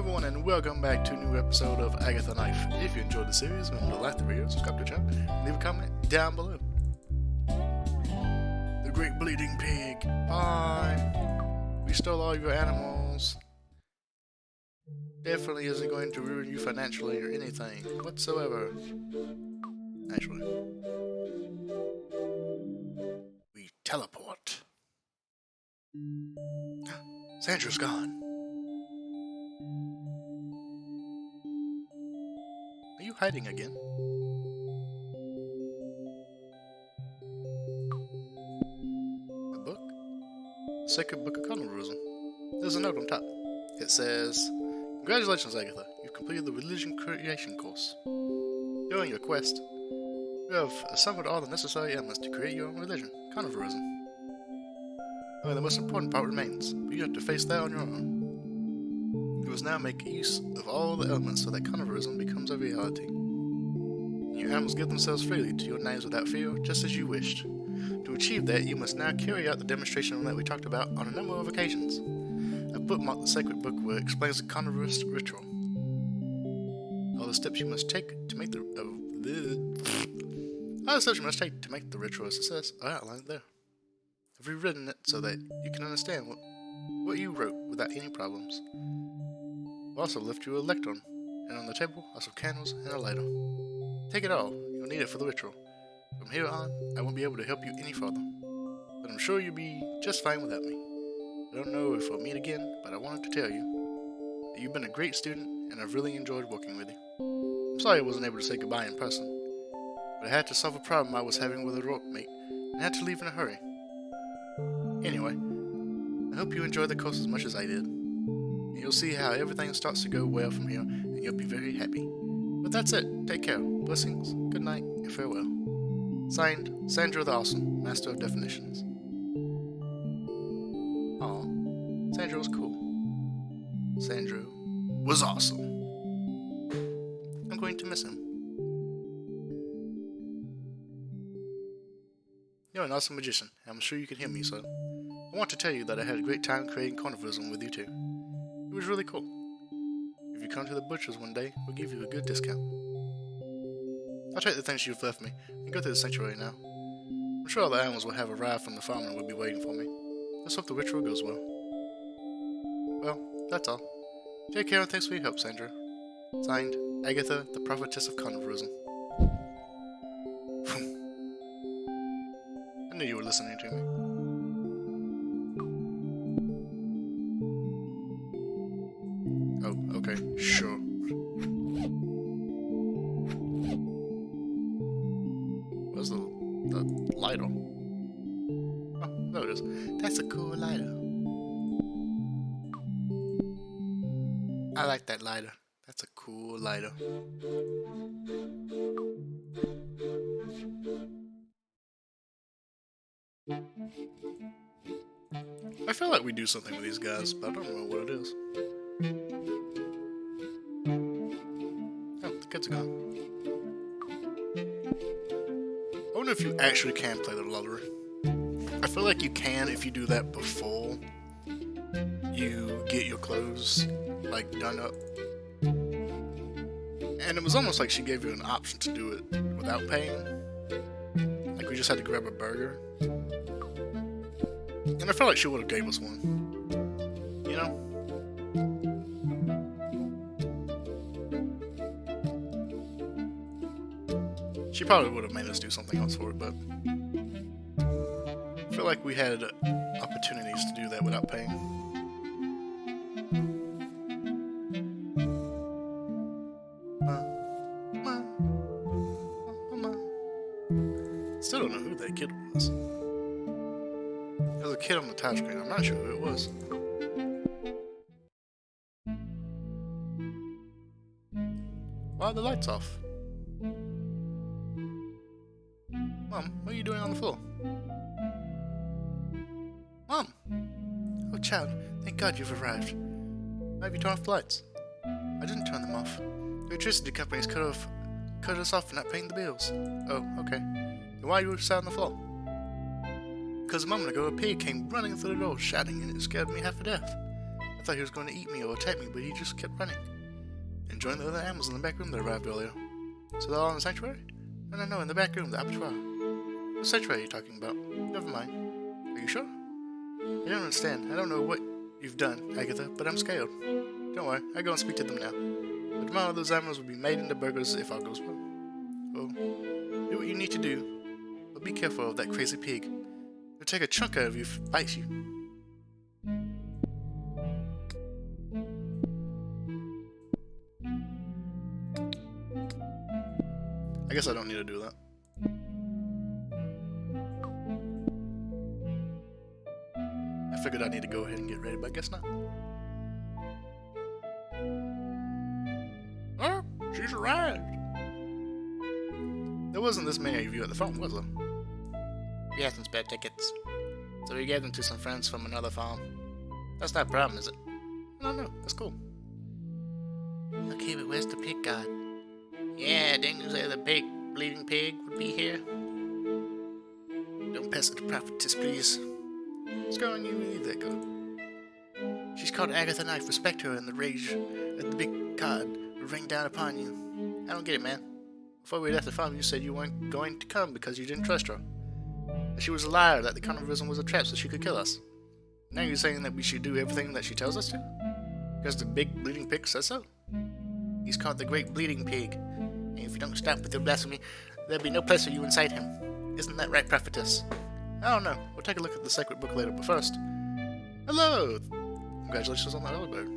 everyone, and welcome back to a new episode of Agatha Knife. If you enjoyed the series, remember to like the video, subscribe to the channel, and leave a comment down below. The Great Bleeding Pig. Bye. We stole all your animals. Definitely isn't going to ruin you financially or anything whatsoever. Actually, we teleport. Sandra's gone. Are you hiding again? A book? The Sacred Book of Carnivorism. There's a note on top. It says, "Congratulations, Agatha. You've completed the Religion Creation course. During your quest, you have assembled all the necessary elements to create your own religion, Carnivorism. However, the most important part remains, but you have to face that on your own. You must now make use of all the elements so that Carnivorism becomes a reality. And your animals give themselves freely to your names without fear, just as you wished. To achieve that, you must now carry out the demonstration that we talked about on a number of occasions. I've bookmarked the sacred book where it explains the Carnivorous ritual. All the steps you must take to make the ritual a success are outlined there. I've rewritten it so that you can understand what you wrote without any problems. I've also left you a lectern, and on the table are some candles and a lighter. Take it all, you'll need it for the ritual. From here on, I won't be able to help you any further, but I'm sure you'll be just fine without me. I don't know if we'll meet again, but I wanted to tell you that you've been a great student, and I've really enjoyed working with you. I'm sorry I wasn't able to say goodbye in person, but I had to solve a problem I was having with a rope mate, and I had to leave in a hurry. Anyway, I hope you enjoy the course as much as I did. And you'll see how everything starts to go well from here, and you'll be very happy. But that's it. Take care. Blessings, good night, and farewell. Signed, Sandra the Awesome, Master of Definitions. Aw, Sandra was cool. Sandra was awesome. I'm going to miss him. You're an awesome magician, and I'm sure you can hear me, so I want to tell you that I had a great time creating Carnivorism with you too. It was really cool. If you come to the butcher's one day, we'll give you a good discount. I'll take the things you've left me and go to the sanctuary now. I'm sure all the animals will have arrived from the farm and will be waiting for me. Let's hope the ritual goes well. Well, that's all. Take care and thanks for your help, Sandra. Signed, Agatha, the Prophetess of Carnivorism." I knew you were listening to me. Oh, okay, sure. Where's the lighter? Oh, there it is. That's a cool lighter. I like that lighter. That's a cool lighter. I feel like we do something with these guys, but I don't know what it is. Oh, the kids are gone. I wonder if you actually can play the lottery. I feel like you can if you do that before you get your clothes, like, done up. And it was almost like she gave you an option to do it without paying. Like we just had to grab a burger. And I felt like she would have gave us one. You know? She probably would have made us do something else for it, but I feel like we had opportunities to do that without paying. Still don't know who that kid was. There was a kid on the touch screen. I'm not sure who it was. Why are the lights off? Mom, what are you doing on the floor? Mom! Oh, child, thank God you've arrived. Why have you turned off the lights? I didn't turn them off. The electricity companies cut us off for not paying the bills. Oh, okay. Then why are you sat on the floor? Because a moment ago, a pig came running through the door, shouting, and it scared me half to death. I thought he was going to eat me or attack me, but he just kept running. And joined the other animals in the back room that arrived earlier. So they're all in the sanctuary? No, in the back room, the abattoir. What sanctuary are you talking about? Never mind. Are you sure? I don't understand. I don't know what you've done, Agatha, but I'm scared. Don't worry, I'll go and speak to them now. But tomorrow those animals will be made into burgers if all goes well. Well, do what you need to do, but be careful of that crazy pig. He'll take a chunk out of you if it bites you. I guess I don't need to do that. I figured I need to go ahead and get ready, but I guess not. Oh, she's arrived. There wasn't this many of you at the farm, was there? We had some spare tickets, so we gave them to some friends from another farm. That's not a problem, is it? No, that's cool. Okay, but where's the pig god? Yeah, didn't you say the bleeding pig would be here? Don't pester the prophetess, please. What's going on, you leave that girl? She's called Agatha Knife. Respect her, and the rage of the big god will rain down upon you. I don't get it, man. Before we left the farm, you said you weren't going to come because you didn't trust her. That she was a liar, that the Carnivorism was a trap so she could kill us. Now you're saying that we should do everything that she tells us to? Because the big bleeding pig says so? He's called the Great Bleeding Pig. And if you don't stop with your blasphemy, there'll be no place for you inside him. Isn't that right, prophetess? I don't know. We'll take a look at the sacred book later, but first... Hello! Congratulations on that early bird.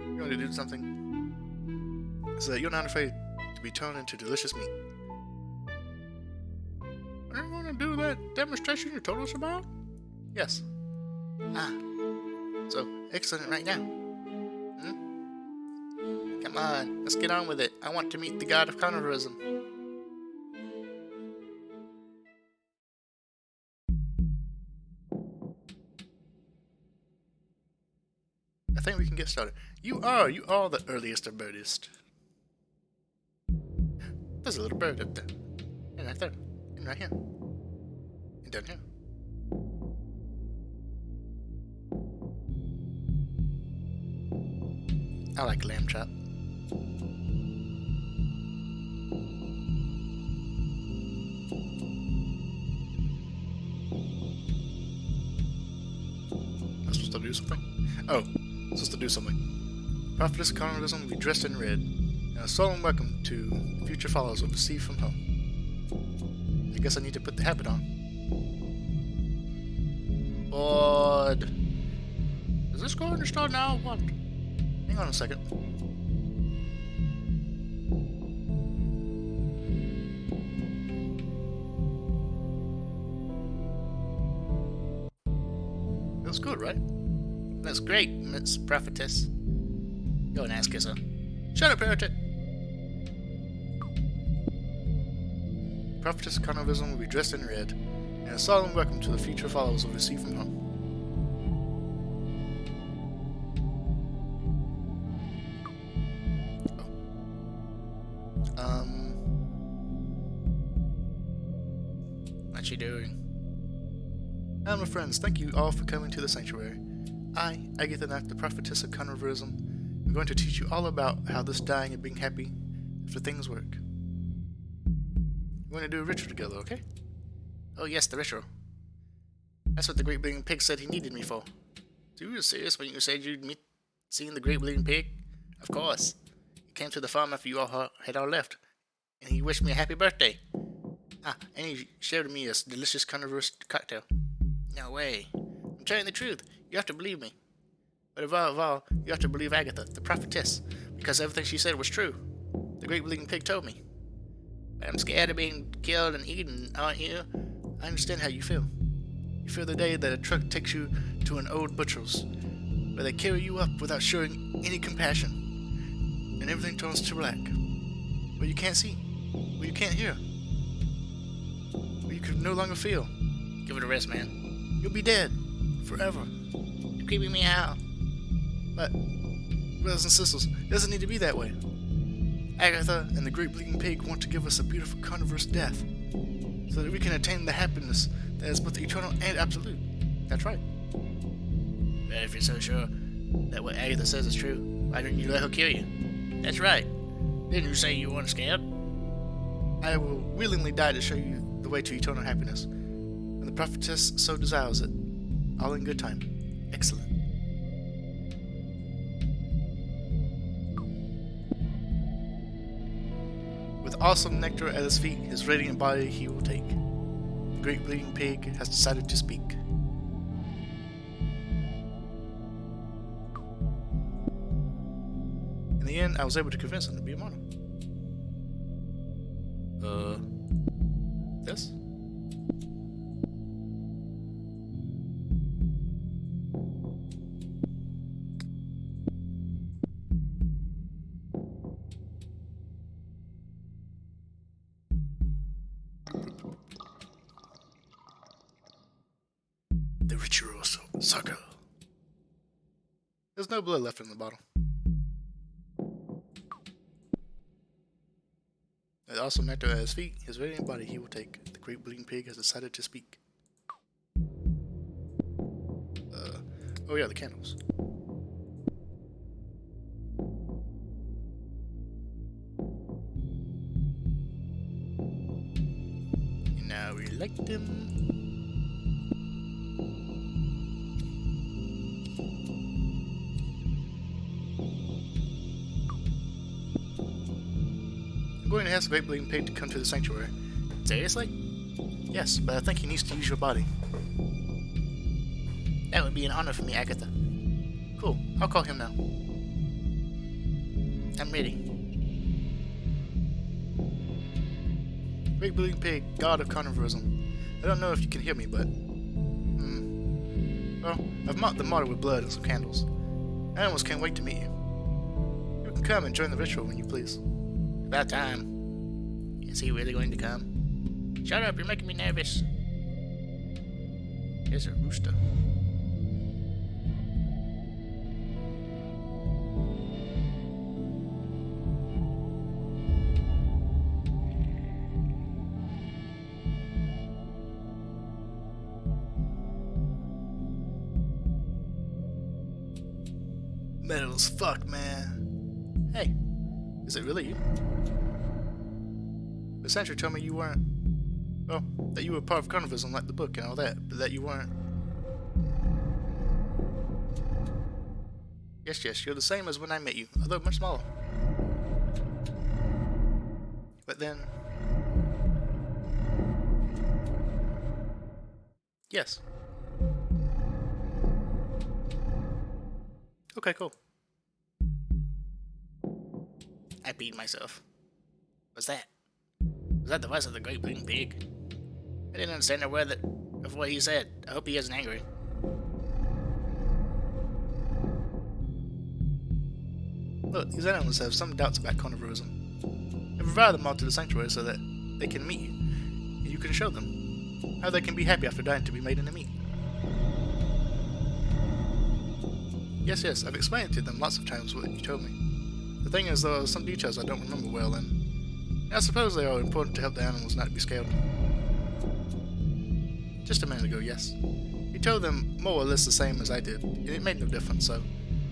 You're going to do something so that you're not afraid to be turned into delicious meat. Are you going to do that demonstration you told us about? Yes. Ah. So, excellent right now. Come on, let's get on with it. I want to meet the god of Carnivorism. I think we can get started. You are the earliest of birdiest. There's a little bird up there. And right there. And right here. And down here. I like lamb chop. I'm supposed to do something? Oh, I'm supposed to do something. Prophetess Carnivorism will be dressed in red, and a solemn welcome to future followers will receive from home. I guess I need to put the habit on. Bored. Is this going to start now or what? Hang on a second. That's good, right? That's great, Miss Prophetess. Go and ask her, sir. Shut up, heretic! Prophetess Carnivorism will be dressed in red, and a solemn welcome to the future followers will receive from home. What's she doing? And my friends, thank you all for coming to the sanctuary. I, Agatha Knife, the prophetess of Carnivorism, am going to teach you all about how this dying and being happy after things work. We're going to do a ritual together, okay? Oh yes, the ritual. That's what the Great Bleeding Pig said he needed me for. So you were serious when you said you'd meet seeing the Great Bleeding Pig? Of course. He came to the farm after you all had all left, and he wished me a happy birthday. Ah, and he shared with me a delicious carnivorous cocktail. No way. I'm telling the truth. You have to believe me. But above all, you have to believe Agatha, the prophetess, because everything she said was true. The Great Bleeding Pig told me. But I'm scared of being killed and eaten, aren't you? I understand how you feel. You feel the day that a truck takes you to an old butcher's, where they carry you up without showing any compassion, and everything turns to black. Where you can't see, where you can't hear, where you can no longer feel. Give it a rest, man. You'll be dead. Forever. You're creeping me out. But, brothers and sisters, it doesn't need to be that way. Agatha and the Great Bleeding Pig want to give us a beautiful carnivorous death, so that we can attain the happiness that is both eternal and absolute. That's right. But if you're so sure, That what Agatha says is true. Why didn't you let her kill you? That's right. Didn't you say you weren't scared? I will willingly die to show you the way to eternal happiness. When the prophetess so desires it. All in good time. Excellent. With awesome nectar at his feet, his radiant body he will take. The great bleeding pig has decided to speak. In the end, I was able to convince him to be a martyr. This? The ritual circle. There's no blood left in the bottle. With awesome nectar at his feet, his radiant body he will take. The great bleeding pig has decided to speak. Oh yeah, the candles. And now we light them. I'm going to ask the great bleeding pig to come to the sanctuary. Seriously? Yes, but I think he needs to use your body. That would be an honor for me, Agatha. Cool, I'll call him now. I'm ready. Great bleeding pig, god of carnivorism. I don't know if you can hear me, but... Well, I've marked the martyr with blood and some candles. Animals can't wait to meet you. You can come and join the ritual when you please. About time. Is he really going to come? Shut up, you're making me nervous. Here's a rooster. Metal as fuck, man. Hey, is it really you? The sentry told me you weren't... Well, that you were part of Carnivorism like the book and all that, but that you weren't... Yes, you're the same as when I met you, although much smaller. But then... Yes. Okay, cool. I peed myself. What's that? Was that the voice of the great bleeding pig? I didn't understand a word of what he said. I hope he isn't angry. Look, these animals have some doubts about carnivorism. I provide them all to the sanctuary so that they can meet you, and you can show them how they can be happy after dying to be made into meat. Yes, I've explained to them lots of times what you told me. The thing is, there are some details I don't remember well, and I suppose they are important to help the animals not be scared. Just a minute ago, yes. You told them more or less the same as I did, and it made no difference, so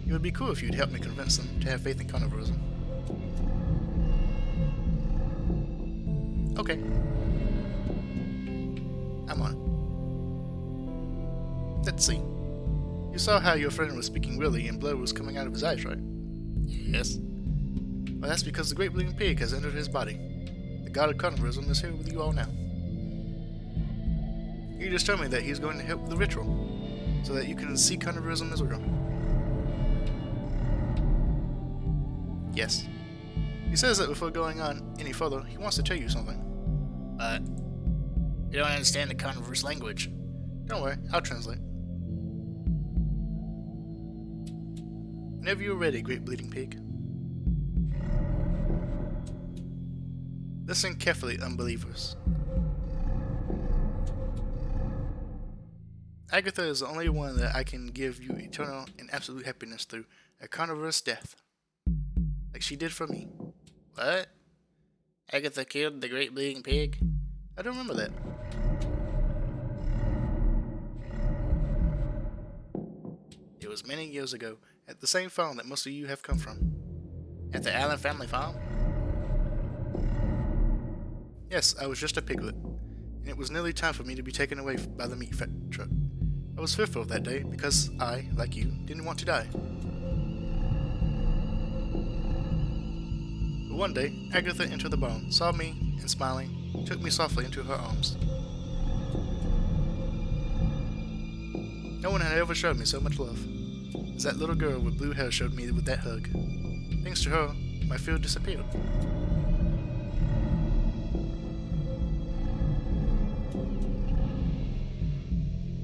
it would be cool if you'd help me convince them to have faith in carnivorism. Okay. I'm on it. Let's see. You saw how your friend was speaking really and blood was coming out of his eyes, right? Yes. Well, that's because the great bleeding pig has entered his body. The god of carnivorism is here with you all now. He just told me that he's going to help with the ritual, so that you can see carnivorism as real. Yes. He says that before going on any further, he wants to tell you something. But you don't understand the carnivorous language. Don't worry, I'll translate. Whenever you're ready, great bleeding pig. Listen carefully, unbelievers. Agatha is the only one that I can give you eternal and absolute happiness through a carnivorous death. Like she did for me. What? Agatha killed the great bleeding pig? I don't remember that. It was many years ago, at the same farm that most of you have come from. At the Allen family farm? Yes, I was just a piglet, and it was nearly time for me to be taken away by the meat truck. I was fearful of that day because I, like you, didn't want to die. But one day, Agatha entered the barn, saw me, and smiling, took me softly into her arms. No one had ever showed me so much love, as that little girl with blue hair showed me with that hug. Thanks to her, my fear disappeared.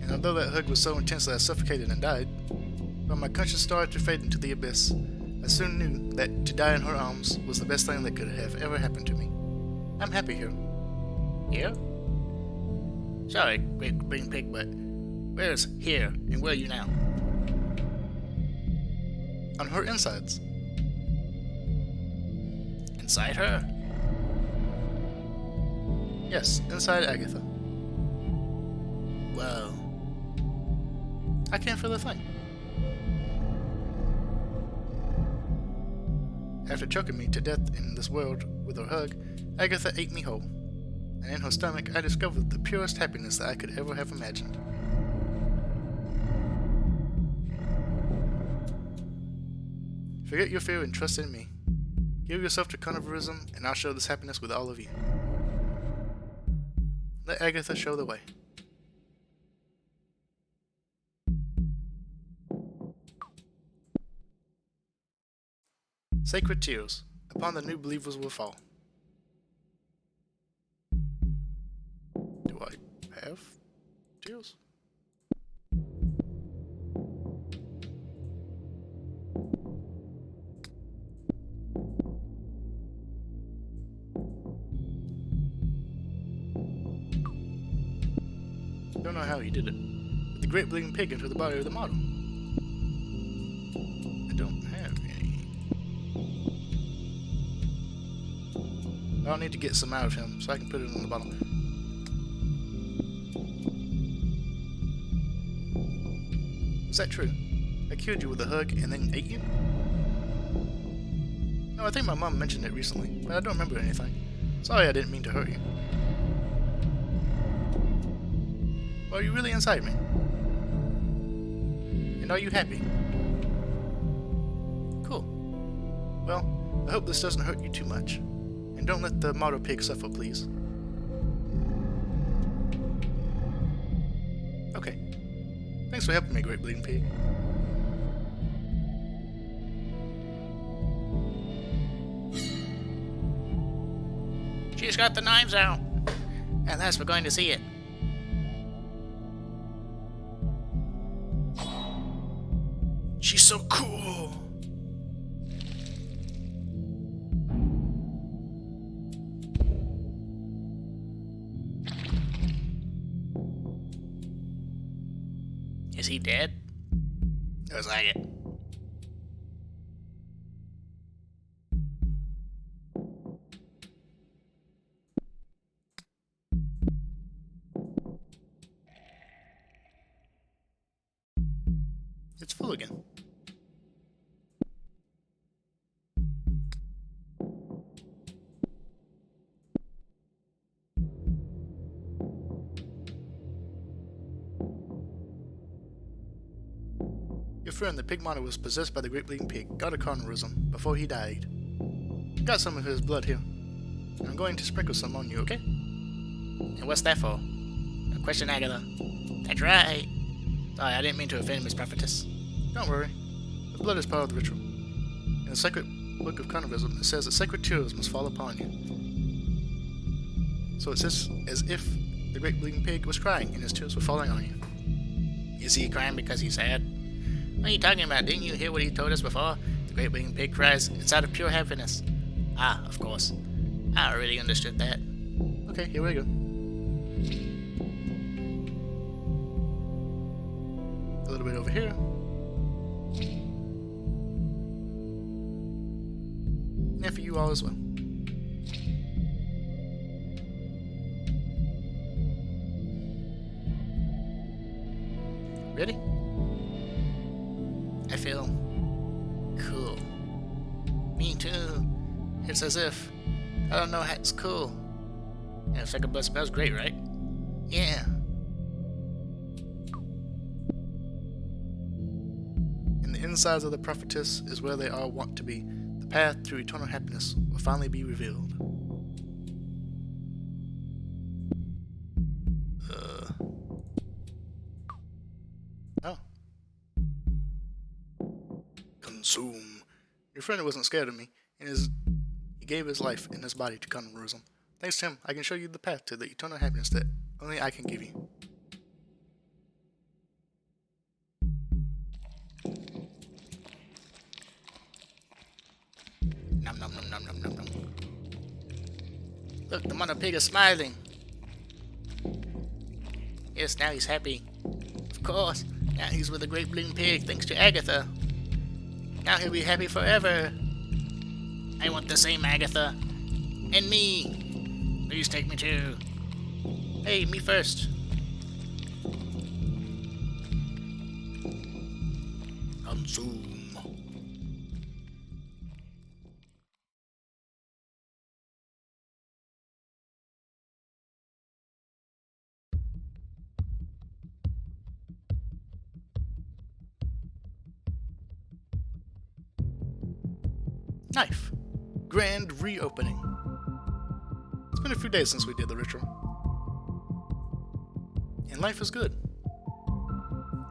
And although that hug was so intense that I suffocated and died, when my conscience started to fade into the abyss, I soon knew that to die in her arms was the best thing that could have ever happened to me. I'm happy here. Here? Sorry, Great Green Pig, but where's here and where are you now? On her insides. Inside her? Yes, inside Agatha. Whoa. I can't feel a thing. After choking me to death in this world with her hug, Agatha ate me whole, and in her stomach I discovered the purest happiness that I could ever have imagined. Forget your fear and trust in me. Give yourself to Carnivorism, and I'll share this happiness with all of you. Let Agatha show the way. Sacred tears upon the new believers will fall. Do I have tears? Don't know how he did it, but the great bleeding pig entered the body of the model. I don't have any. I'll need to get some out of him so I can put it in the bottle. Was that true? I killed you with a hug and then ate you? No, I think my mom mentioned it recently, but I don't remember anything. Sorry I didn't mean to hurt you. Well, are you really inside me? And are you happy? Cool. Well, I hope this doesn't hurt you too much. And don't let the martyr pig suffer, please. Okay. Thanks for helping me, Great Bleeding Pig. She's got the knives out. At last we're going to see it. She's so cool! Is he dead? Looks like it. It's full again. Your friend, the pig monitor, was possessed by the Great Bleeding Pig, god of Carnivorism, before he died. Got some of his blood here. I'm going to sprinkle some on you, okay? And what's that for? A question, Agatha. That's right. Sorry, I didn't mean to offend Miss Prophetess. Don't worry. The blood is part of the ritual. In the sacred book of Carnivorism, it says that sacred tears must fall upon you. So it's as if the Great Bleeding Pig was crying and his tears were falling on you. Is he crying because he's sad? What are you talking about? Didn't you hear what he told us before? The Great Bleeding Pig cries inside of pure happiness. Ah, of course. I already understood that. Okay, here we go. A little bit over here. And for you all as well. Ready? I feel It's as if I don't know how it's cool. And second blood smells great, right? Yeah. In the insides of the prophetess is where they all want to be. The path to eternal happiness will finally be revealed. Oh. Consume. Your friend wasn't scared of me, and he gave his life and his body to Carnivorism. Thanks to him, I can show you the path to the eternal happiness that only I can give you. Nom nom nom nom nom nom nom. Look, the mother pig is smiling. Yes, now he's happy. Of course, now he's with the great blue pig thanks to Agatha. Now he'll be happy forever. I want the same Agatha. And me. Please take me too. Hey, me first. Consume. Knife. Grand reopening. It's been a few days since we did the ritual. And life is good.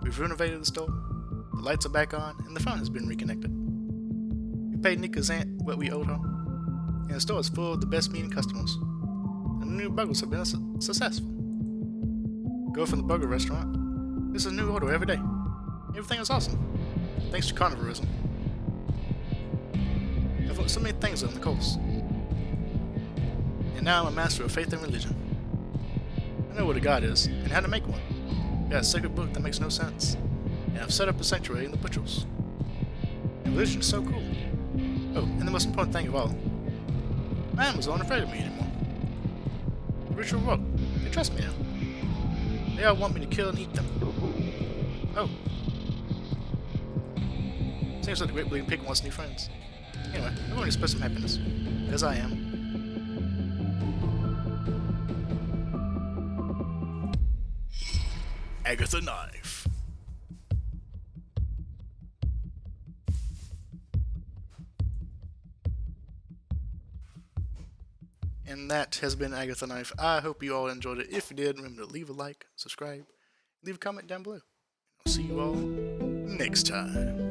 We've renovated the store, the lights are back on, and the phone has been reconnected. We paid Nika's aunt what we owed her, and the store is full of the best meeting customers. And the new burgers have been successful. Go from the burger restaurant. This is a new order every day. Everything is awesome. Thanks to Carnivorism. I've learned so many things on the course. And now I'm a master of faith and religion. I know what a god is, and how to make one. I got a sacred book that makes no sense. And I've set up a sanctuary in the butchers. And religion is so cool. Oh, and the most important thing of all. My animals aren't afraid of me anymore. The ritual worked. They trust me now. They all want me to kill and eat them. Oh. Seems like the great blue pig wants new friends. Anyway, I'm going to spread some happiness. As I am. Agatha knife. And that has been Agatha Knife. I hope you all enjoyed it. If you did, remember to leave a like, subscribe, leave a comment down below. I'll see you all next time.